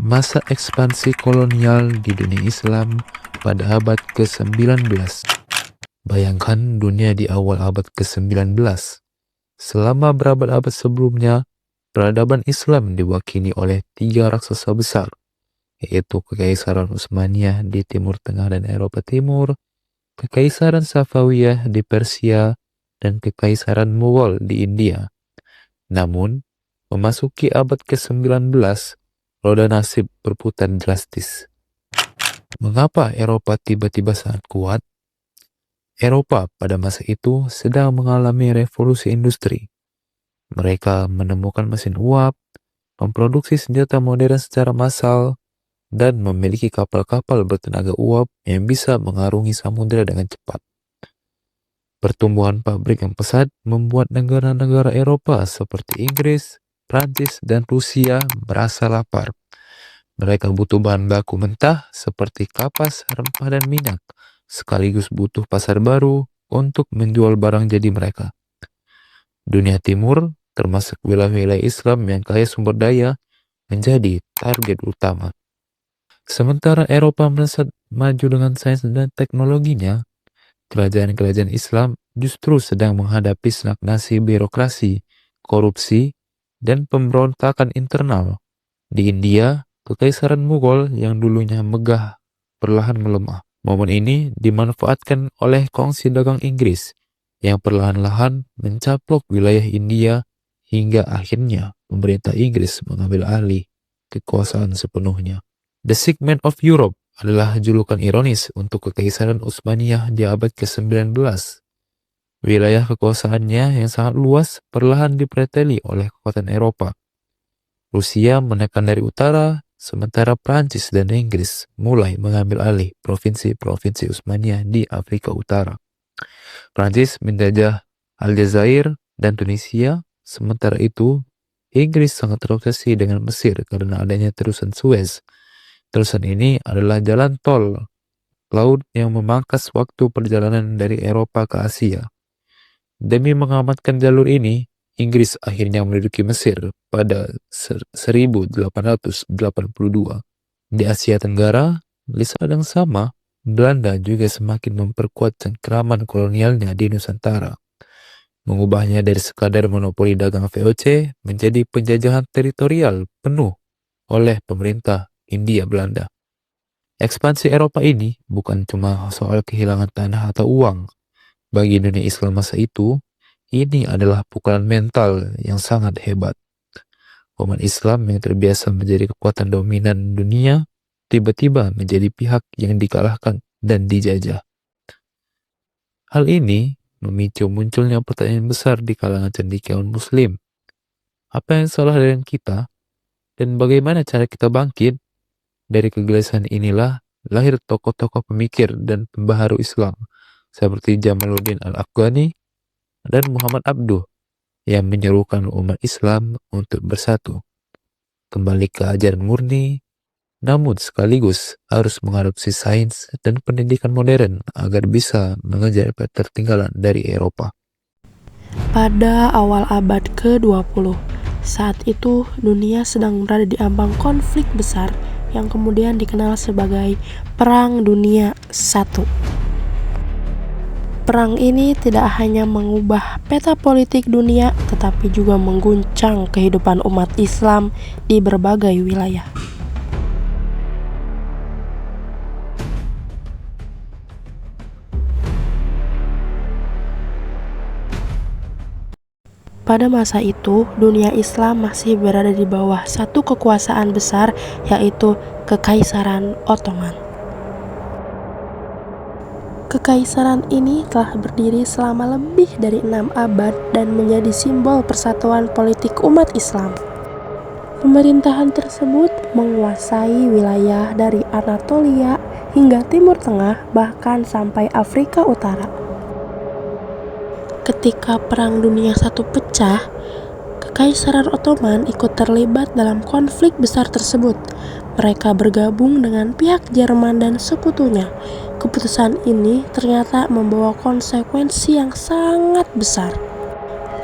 masa ekspansi kolonial di dunia Islam pada abad ke-19. Bayangkan dunia di awal abad ke-19. Selama berabad-abad sebelumnya, peradaban Islam diwakili oleh 3 raksasa besar, yaitu Kekaisaran Utsmaniyah di Timur Tengah dan Eropa Timur, Kekaisaran Safawiyah di Persia, dan Kekaisaran Mughal di India. Namun, memasuki abad ke-19, roda nasib berputar drastis. Mengapa Eropa tiba-tiba sangat kuat? Eropa pada masa itu sedang mengalami revolusi industri. Mereka menemukan mesin uap, memproduksi senjata modern secara massal, dan memiliki kapal-kapal bertenaga uap yang bisa mengarungi samudera dengan cepat. Pertumbuhan pabrik yang pesat membuat negara-negara Eropa seperti Inggris, Prancis, dan Rusia merasa lapar. Mereka butuh bahan baku mentah seperti kapas, rempah, dan minyak, sekaligus butuh pasar baru untuk menjual barang jadi mereka. Dunia Timur, termasuk wilayah-wilayah Islam yang kaya sumber daya, menjadi target utama. Sementara Eropa melesat maju dengan sains dan teknologinya, kerajaan-kerajaan Islam justru sedang menghadapi stagnasi birokrasi, korupsi, dan pemberontakan internal. Di India, Kekaisaran Mughal yang dulunya megah perlahan melemah. Momen ini dimanfaatkan oleh kongsi dagang Inggris yang perlahan-lahan mencaplok wilayah India hingga akhirnya pemerintah Inggris mengambil alih kekuasaan sepenuhnya. The Sick Man of Europe adalah julukan ironis untuk Kekaisaran Utsmaniyah di abad ke-19. Wilayah kekuasaannya yang sangat luas perlahan dipreteli oleh kekuatan Eropa. Rusia menekan dari utara, sementara Prancis dan Inggris mulai mengambil alih provinsi-provinsi Utsmaniyah di Afrika Utara. Prancis menjajah Aljazair dan Tunisia, sementara itu Inggris sangat terobsesi dengan Mesir karena adanya terusan Suez. Terusan ini adalah jalan tol laut yang memangkas waktu perjalanan dari Eropa ke Asia. Demi mengamankan jalur ini, Inggris akhirnya menduduki Mesir pada 1882. Di Asia Tenggara, di saat yang sama, Belanda juga semakin memperkuat cengkraman kolonialnya di Nusantara, mengubahnya dari sekadar monopoli dagang VOC menjadi penjajahan teritorial penuh oleh pemerintah Hindia Belanda. Ekspansi Eropa ini bukan cuma soal kehilangan tanah atau uang. Bagi dunia Islam masa itu, ini adalah pukulan mental yang sangat hebat. Umat Islam yang terbiasa menjadi kekuatan dominan dunia, tiba-tiba menjadi pihak yang dikalahkan dan dijajah. Hal ini memicu munculnya pertanyaan besar di kalangan cendekiawan Muslim. Apa yang salah dengan kita? Dan bagaimana cara kita bangkit? Dari kegelisahan inilah lahir tokoh-tokoh pemikir dan pembaharu Islam seperti Jamaluddin Al-Afghani dan Muhammad Abduh yang menyerukan umat Islam untuk bersatu, kembali ke ajaran murni, namun sekaligus harus mengadopsi sains dan pendidikan modern agar bisa mengejar ketertinggalan dari Eropa. Pada awal abad ke-20, saat itu dunia sedang berada di ambang konflik besar yang kemudian dikenal sebagai Perang Dunia I. Perang ini tidak hanya mengubah peta politik dunia, tetapi juga mengguncang kehidupan umat Islam di berbagai wilayah. Pada masa itu, dunia Islam masih berada di bawah satu kekuasaan besar, yaitu Kekaisaran Ottoman. Kekaisaran ini telah berdiri selama lebih dari 6 abad dan menjadi simbol persatuan politik umat Islam. Pemerintahan tersebut menguasai wilayah dari Anatolia hingga Timur Tengah, bahkan sampai Afrika Utara. Ketika Perang Dunia I pecah, Kekaisaran Ottoman ikut terlibat dalam konflik besar tersebut. Mereka bergabung dengan pihak Jerman dan sekutunya. Keputusan ini ternyata membawa konsekuensi yang sangat besar.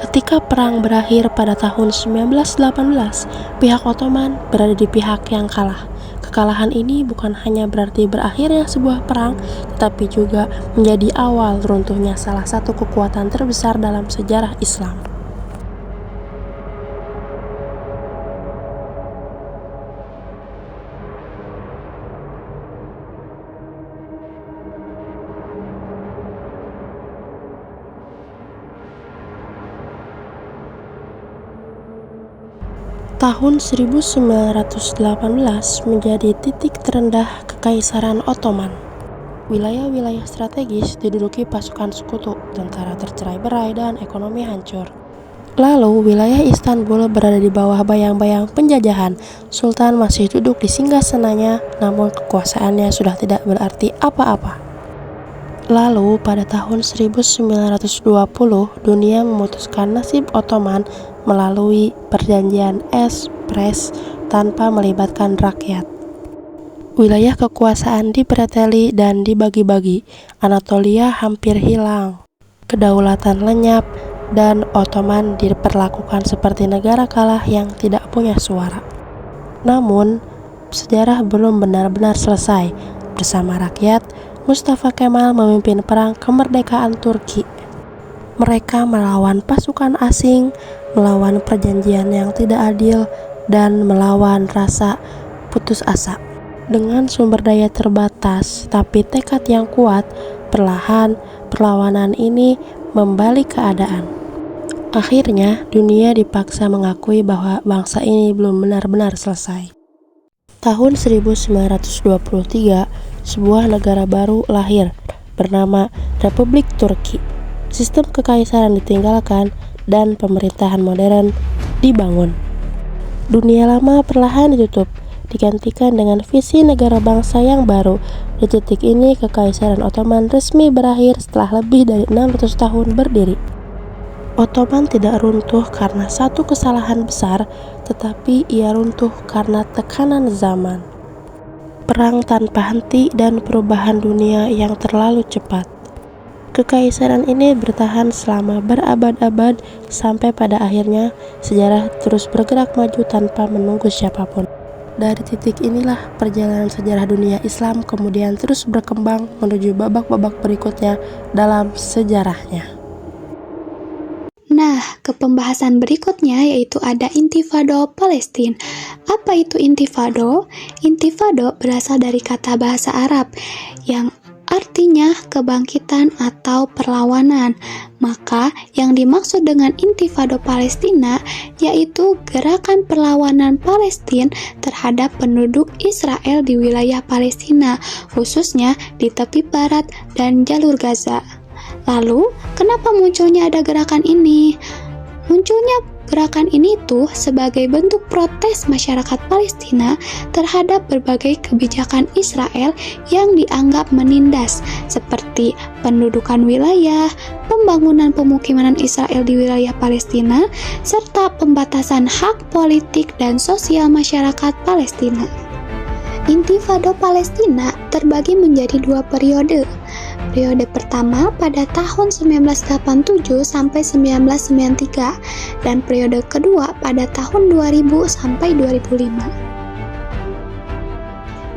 Ketika perang berakhir pada tahun 1918, pihak Ottoman berada di pihak yang kalah. Kekalahan ini bukan hanya berarti berakhirnya sebuah perang, tetapi juga menjadi awal runtuhnya salah satu kekuatan terbesar dalam sejarah Islam. Tahun 1918 menjadi titik terendah Kekaisaran Ottoman. Wilayah-wilayah strategis diduduki pasukan sekutu, tentara tercerai-berai, dan ekonomi hancur. Lalu, wilayah Istanbul berada di bawah bayang-bayang penjajahan. Sultan masih duduk di singgasananya, namun kekuasaannya sudah tidak berarti apa-apa. Lalu, pada tahun 1920, dunia memutuskan nasib Ottoman melalui perjanjian Espres tanpa melibatkan rakyat. Wilayah kekuasaan dipreteli dan dibagi-bagi. Anatolia hampir hilang, kedaulatan lenyap, dan Ottoman diperlakukan seperti negara kalah yang tidak punya suara. Namun, sejarah belum benar-benar selesai. Bersama rakyat, Mustafa Kemal memimpin perang kemerdekaan Turki. Mereka melawan pasukan asing, melawan perjanjian yang tidak adil, dan melawan rasa putus asa. Dengan sumber daya terbatas tapi tekad yang kuat, perlahan perlawanan ini membalik keadaan. Akhirnya, dunia dipaksa mengakui bahwa bangsa ini belum benar-benar selesai. Tahun 1923, sebuah negara baru lahir, bernama Republik Turki. Sistem kekaisaran ditinggalkan dan pemerintahan modern dibangun. Dunia lama perlahan ditutup, digantikan dengan visi negara bangsa yang baru. Di titik ini, Kekaisaran Ottoman resmi berakhir setelah lebih dari 600 tahun berdiri. Ottoman tidak runtuh karena satu kesalahan besar, tetapi ia runtuh karena tekanan zaman, perang tanpa henti, dan perubahan dunia yang terlalu cepat. Kekaisaran ini bertahan selama berabad-abad sampai pada akhirnya sejarah terus bergerak maju tanpa menunggu siapapun. Dari titik inilah perjalanan sejarah dunia Islam kemudian terus berkembang menuju babak-babak berikutnya dalam sejarahnya. Nah, ke pembahasan berikutnya yaitu ada Intifado Palestina. Apa itu Intifado? Intifado berasal dari kata bahasa Arab yang artinya kebangkitan atau perlawanan. Maka yang dimaksud dengan Intifado Palestina yaitu gerakan perlawanan Palestina terhadap penduduk Israel di wilayah Palestina, khususnya di tepi barat dan jalur Gaza. Lalu, kenapa munculnya ada gerakan ini? Munculnya gerakan ini tuh sebagai bentuk protes masyarakat Palestina terhadap berbagai kebijakan Israel yang dianggap menindas, seperti pendudukan wilayah, pembangunan pemukiman Israel di wilayah Palestina, serta pembatasan hak politik dan sosial masyarakat Palestina. Intifado Palestina terbagi menjadi dua periode. Periode pertama pada tahun 1987 sampai 1993 dan periode kedua pada tahun 2000 sampai 2005.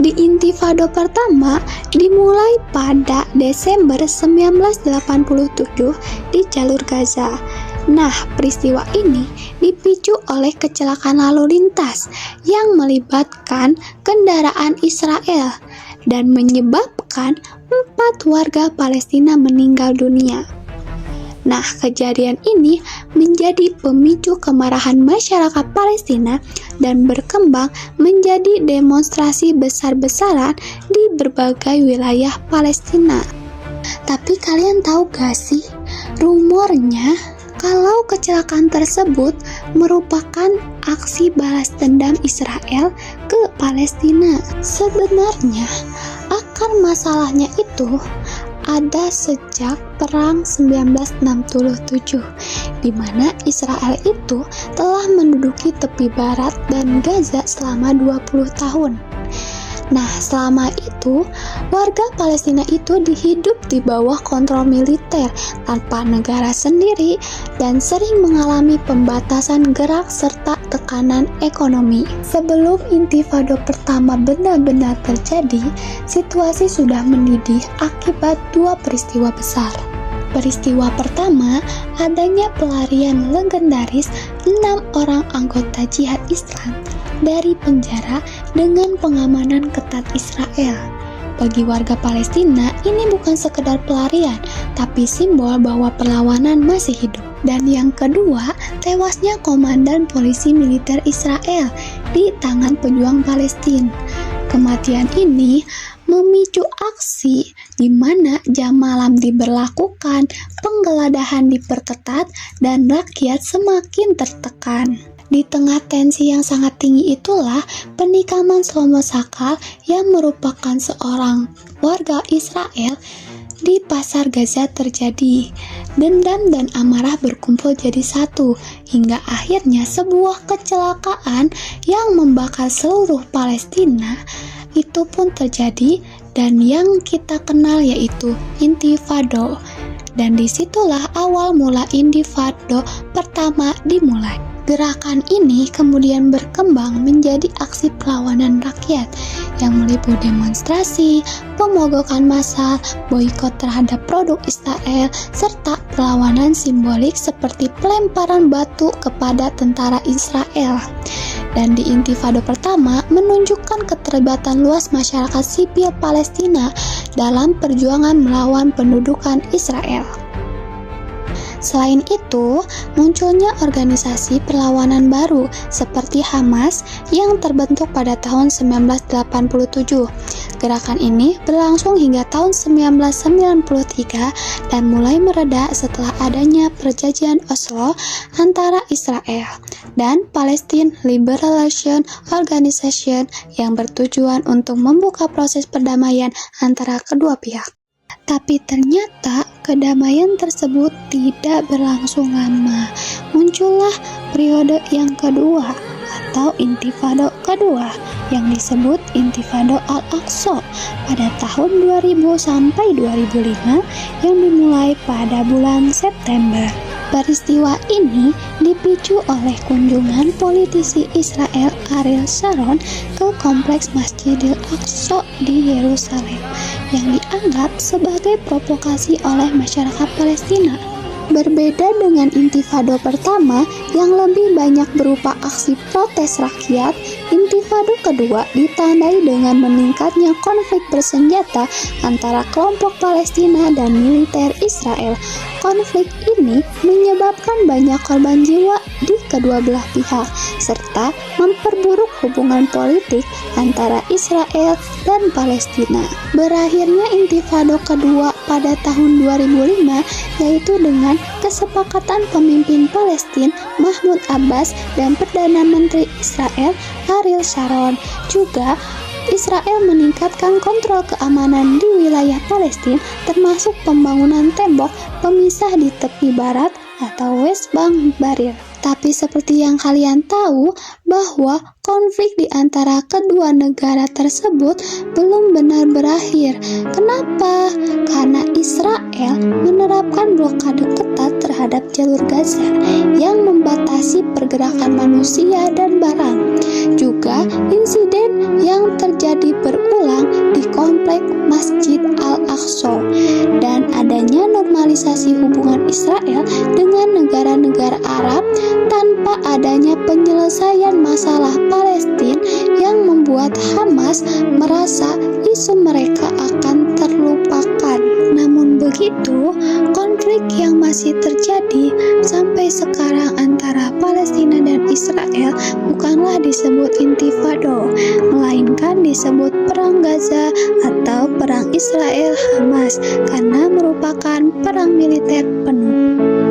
Di Intifado pertama dimulai pada Desember 1987 di jalur Gaza. Nah, peristiwa ini dipicu oleh kecelakaan lalu lintas yang melibatkan kendaraan Israel dan menyebabkan 4 warga Palestina meninggal dunia. Nah, kejadian ini menjadi pemicu kemarahan masyarakat Palestina dan berkembang menjadi demonstrasi besar-besaran di berbagai wilayah Palestina. Tapi kalian tahu gak sih, rumornya kalau kecelakaan tersebut merupakan aksi balas dendam Israel ke Palestina. Sebenarnya, akar masalahnya itu ada sejak Perang 1967, di mana Israel itu telah menduduki tepi barat dan Gaza selama 20 tahun. Nah, selama itu, warga Palestina itu hidup di bawah kontrol militer tanpa negara sendiri dan sering mengalami pembatasan gerak serta tekanan ekonomi. Sebelum Intifada pertama benar-benar terjadi, situasi sudah mendidih akibat dua peristiwa besar. Peristiwa pertama, adanya pelarian legendaris 6 orang anggota jihad Islam dari penjara dengan pengamanan ketat Israel. Bagi warga Palestina, ini bukan sekedar pelarian, tapi simbol bahwa perlawanan masih hidup. Dan yang kedua, tewasnya komandan polisi militer Israel di tangan pejuang Palestina. Kematian ini memicu aksi di mana jam malam diberlakukan, penggeledahan diperketat, dan rakyat semakin tertekan. Di tengah tensi yang sangat tinggi itulah penikaman Shlomo Sakal yang merupakan seorang warga Israel di pasar Gaza terjadi. Dendam dan amarah berkumpul jadi satu, hingga akhirnya sebuah kecelakaan yang membakar seluruh Palestina itu pun terjadi, dan yang kita kenal yaitu Intifada. Dan disitulah awal mula Intifada pertama dimulai. Gerakan ini kemudian berkembang menjadi aksi perlawanan rakyat yang meliputi demonstrasi, pemogokan massal, boikot terhadap produk Israel, serta perlawanan simbolik seperti pelemparan batu kepada tentara Israel. Dan di Intifada pertama menunjukkan keterlibatan luas masyarakat sipil Palestina dalam perjuangan melawan pendudukan Israel. Selain itu, munculnya organisasi perlawanan baru seperti Hamas yang terbentuk pada tahun 1987. Gerakan ini berlangsung hingga tahun 1993 dan mulai mereda setelah adanya perjanjian Oslo antara Israel dan Palestine Liberation Organization yang bertujuan untuk membuka proses perdamaian antara kedua pihak. Tapi ternyata kedamaian tersebut tidak berlangsung lama. Muncullah periode yang kedua atau Intifada kedua yang disebut Intifada Al-Aqsa pada tahun 2000 sampai 2005 yang dimulai pada bulan September. Peristiwa ini dipicu oleh kunjungan politisi Israel Ariel Sharon ke kompleks Masjidil Aqsa di Yerusalem yang dianggap sebagai provokasi oleh masyarakat Palestina. Berbeda dengan Intifada pertama yang lebih banyak berupa aksi protes rakyat, Intifada kedua ditandai dengan meningkatnya konflik bersenjata antara kelompok Palestina dan militer Israel. Konflik ini menyebabkan banyak korban jiwa di kedua belah pihak, serta memperburuk hubungan politik antara Israel dan Palestina. Berakhirnya Intifada kedua pada tahun 2005 yaitu dengan kesepakatan pemimpin Palestina Mahmud Abbas dan Perdana Menteri Israel Ariel Sharon. Juga Israel meningkatkan kontrol keamanan di wilayah Palestina termasuk pembangunan tembok pemisah di tepi barat atau West Bank Barrier. Tapi seperti yang kalian tahu bahwa konflik di antara kedua negara tersebut belum benar berakhir. Kenapa? Karena Israel menerapkan blokade ketat terhadap jalur Gaza yang membatasi pergerakan manusia dan barang. Juga insiden yang terjadi berulang di kompleks Masjid Al-Aqsa dan adanya normalisasi hubungan Israel dengan negara-negara Arab tanpa adanya penyelesaian masalah Palestina yang membuat Hamas merasa isu mereka akan terlupakan. Namun begitu, konflik yang masih terjadi sampai sekarang antara Palestina dan Israel bukanlah disebut Intifada, melainkan disebut Perang Gaza atau Perang Israel-Hamas karena merupakan perang militer penuh.